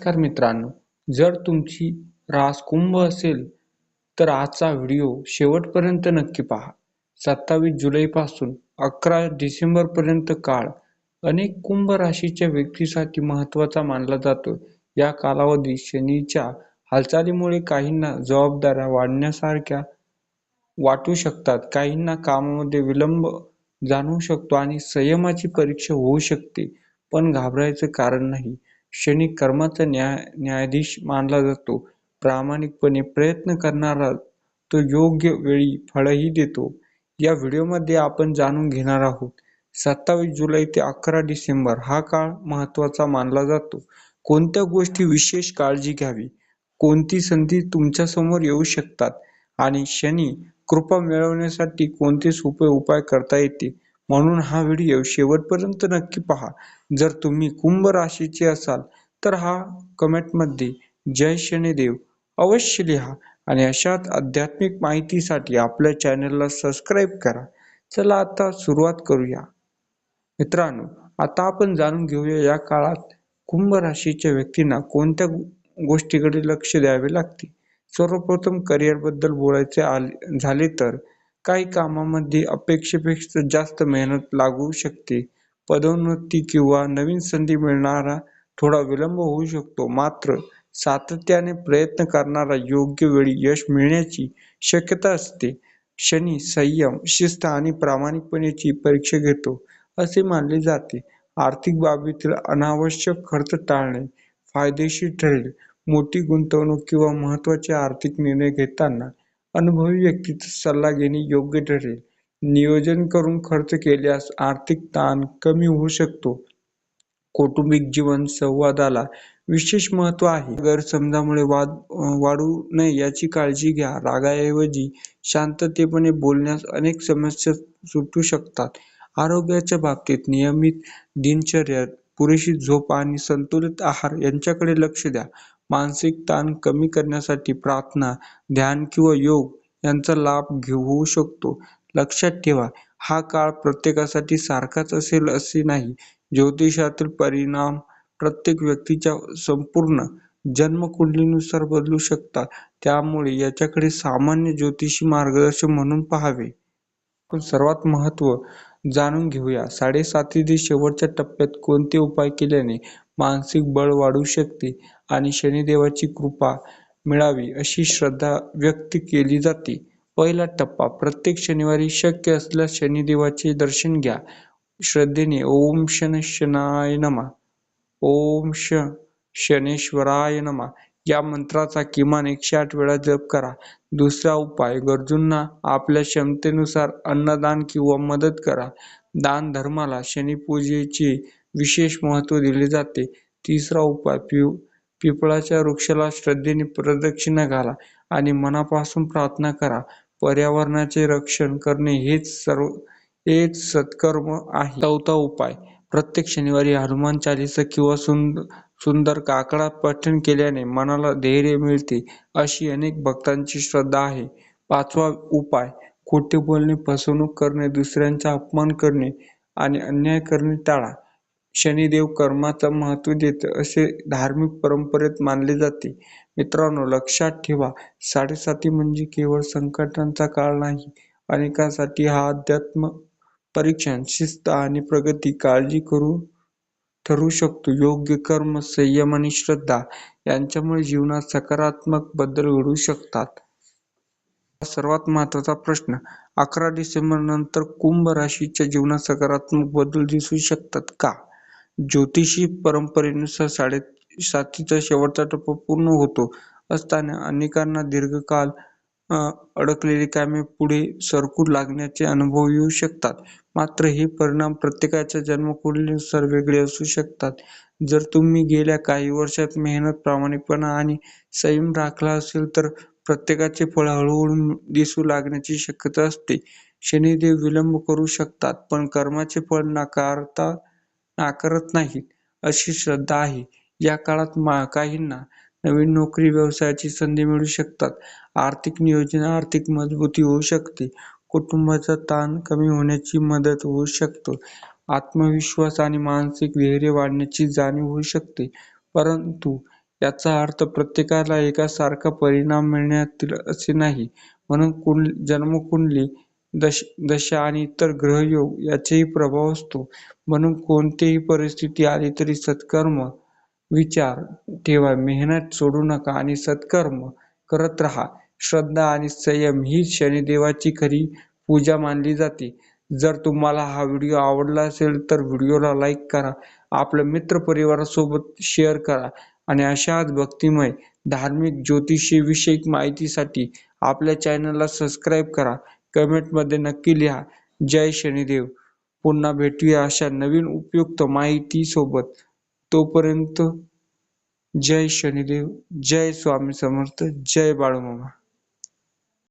नमस्कार मित्रांनो, जर तुमची रास कुंभ असेल तर आजचा व्हिडिओ शेवटपर्यंत नक्की पहा. 27 जुलैपासून 11 डिसेंबरपर्यंत काळ अनेक कुंभ राशीच्या व्यक्तींसाठी महत्त्वाचा मानला जातो. या कालावधीत शनीच्या हालचालीमुळे काहींना जबाबदाऱ्या वाढण्यासारख्या वाटू शकतात, काहींना कामामध्ये विलंब जाणवू शकतो आणि संयमाची परीक्षा होऊ शकते. पण घाबरायचं कारण नाही. शनी कर्माचा न्यायाधीश मानला जातो. प्रामाणिकपणे प्रयत्न करणारा तो योग्य वेळी फळही देतो. या व्हिडिओमध्ये आपण जाणून घेणार आहोत 27 जुलै ते 11 डिसेंबर हा काळ महत्त्वाचा मानला जातो. कोणत्या गोष्टी विशेष काळजी घ्यावी, कोणती संधी तुमच्यासमोर येऊ शकतात आणि शनी कृपा मिळवण्यासाठी कोणते सोपे उपाय करता येतील. म्हणून हा व्हिडिओ शेवटपर्यंत नक्की पहा. जर तुम्ही कुंभ राशीचे असाल तर कमेंटमध्ये जय शनिदेव अवश्य लिहा आणि अशाच आध्यात्मिक माहितीसाठी आपल्या चॅनलला सबस्क्राईब करा. चला आता सुरुवात करूया. मित्रांनो, आता आपण जाणून घेऊया या काळात कुंभ राशीच्या व्यक्तींना कोणत्या गोष्टीकडे लक्ष द्यावे लागते. सर्वप्रथम करिअरबद्दल बोलायचे झाले तर काही कामामध्ये अपेक्षेपेक्षा जास्त मेहनत लागू शकते. पदोन्नती किंवा नवीन संधी मिळणारा थोडा विलंब होऊ शकतो. मात्र सातत्याने प्रयत्न करणारा योग्य वेळी यश मिळण्याची शक्यता असते. शनी संयम, शिस्त आणि प्रामाणिकपणाची परीक्षा घेतो असे मानले जाते. आर्थिक बाबीतील अनावश्यक खर्च टाळणे फायदेशीर ठरेल. मोठी गुंतवणूक किंवा महत्त्वाचे आर्थिक निर्णय घेताना अनुभवी व्यक्तीचा सल्ला घेणे योग्य ठरेल. नियोजन करून खर्च केल्यास आर्थिक ताण कमी होऊ शकतो. कौटुंबिक जीवन संवादाला विशेष महत्त्व आहे. गैरसमजामुळे वाद वाढू नये याची काळजी घ्या. रागाऐवजी शांततेपणे बोलण्यास अनेक समस्या सुटू शकतात. आरोग्याच्या बाबतीत नियमित दिनचर्या, पुरेशी झोप आणि संतुलित आहार यांच्याकडे लक्ष द्या. मानसिक ताण कमी करण्यासाठी प्रार्थना, ध्यान किंवा योग यांचा लाभ होऊ शकतो. लक्षात ठेवा, हा काळ प्रत्येकासाठी सारखाच असेल असे नाही. ज्योतिषातील परिणाम प्रत्येक व्यक्तीच्या संपूर्ण जन्मकुंडलीनुसार बदलू शकतात. त्यामुळे याच्याकडे सामान्य ज्योतिषी मार्गदर्शन म्हणून पाहावे. पण सर्वात महत्त्व जाणून घेऊया. साडेसातीतील शेवटच्या टप्प्यात कोणते उपाय केल्याने मानसिक बळ वाढू शकते आणि शनिदेवाची कृपा मिळावी अशी श्रद्धा व्यक्त केली जाते. पहिला टप्पा, प्रत्येक शनिवारी शक्य असल्यास शनिदेवाचे दर्शन घ्या. श्रद्धेने ओम शनैश्चराय नमः, ओम शनेश्वराय नमः या मंत्राचा किमान 108 वेळा जप करा. दुसरा उपाय, गरजूंना आपल्या क्षमतेनुसार अन्नदान किंवा मदत करा. दान धर्माला शनिपूजेचे विशेष महत्त्व दिले जाते. तिसरा उपाय, पिंपळाच्या वृक्षाला श्रद्धेने प्रदक्षिणा घाला आणि मनापासून प्रार्थना करा. पर्यावरणाचे रक्षण करणे हेच सत्कर्म आहे. चौथा उपाय, प्रत्येक शनिवारी हनुमान चालीसा किंवा सुंदर काकडा पठण केल्याने मनाला धैर्य मिळते अशी अनेक भक्तांची श्रद्धा आहे. पाचवा उपाय, खोटे बोलणे, फसवणूक करणे, दुसऱ्यांचा अपमान करणे आणि अन्याय करणे टाळा. शनिदेव कर्माचा महत्त्व देतो असे धार्मिक परंपरेत मानले जाते. मित्रांनो, लक्षात ठेवा, साडेसाती म्हणजे केवळ संकटांचा काळ नाही. अनेकांसाठी हा अध्यात्म परीक्षण, शिस्त आणि प्रगती काळजी ठरू शकतो. योग्य कर्म, संयम आणि श्रद्धा यांच्यामुळे जीवनात सकारात्मक बदल घडू शकतात. सर्वात महत्त्वाचा प्रश्न, 11 डिसेंबर नंतर कुंभ राशीच्या जीवनात सकारात्मक बदल दिसू शकतात का? ज्योतिषी परंपरेनुसार साडेसातीचा शेवटचा टप्पा पूर्ण होतो असताना अनेकांना दीर्घकाळ अडकलेली कामे पुढे सरकू लागण्याचे अनुभव येऊ शकतात. मात्र हे परिणाम प्रत्येकाच्या जन्मकुंडलीनुसार वेगळे असू शकतात. जर तुम्ही गेल्या काही वर्षात मेहनत, प्रामाणिकपणा आणि संयम राखला असेल तर प्रत्येकाचे फळ हळूहळू दिसू लागण्याची शक्यता असते. शनिदेव विलंब करू शकतात, पण कर्माचे फळ नाकारत नाहीत अशी श्रद्धा आहे. या काळात काहींना नवीन नोकरी, व्यवसायाची संधी मिळू शकतात. आर्थिक नियोजन, आर्थिक मजबूती होऊ शकते. कुटुंबाचा ताण कमी होण्याची मदत होऊ शकते. आत्मविश्वास आणि मानसिक धैर्य वाढण्याची जाणीव होऊ शकते. परंतु याचा अर्थ प्रत्येकाला एकासारखा परिणाम मिळतील असे नाही. म्हणून जन्मकुंडली, दशा आणि इतर ग्रहयोग याचाही प्रभाव असतो. म्हणून कोणतीही परिस्थिती आली तरी सत्कर्म विचार ठेवा, मेहनत सोडू नका आणि सत्कर्म करत राहा. श्रद्धा आणि संयम ही शनिदेवाची खरी पूजा मानली जाते. जर तुम्हाला हा व्हिडिओ आवडला असेल तर व्हिडिओला लाईक करा, आपल्या मित्रपरिवारासोबत शेअर करा आणि अशाच भक्तिमय, धार्मिक, ज्योतिषविषयक माहितीसाठी आपल्या चॅनलला सबस्क्राईब करा. कमेंटमध्ये नक्की लिहा, जय शनिदेव. पुन्हा भेटूया अशा नवीन उपयुक्त माहितीसोबत. तोपर्यंत जय शनिदेव, जय स्वामी समर्थ, जय बाळूमामा.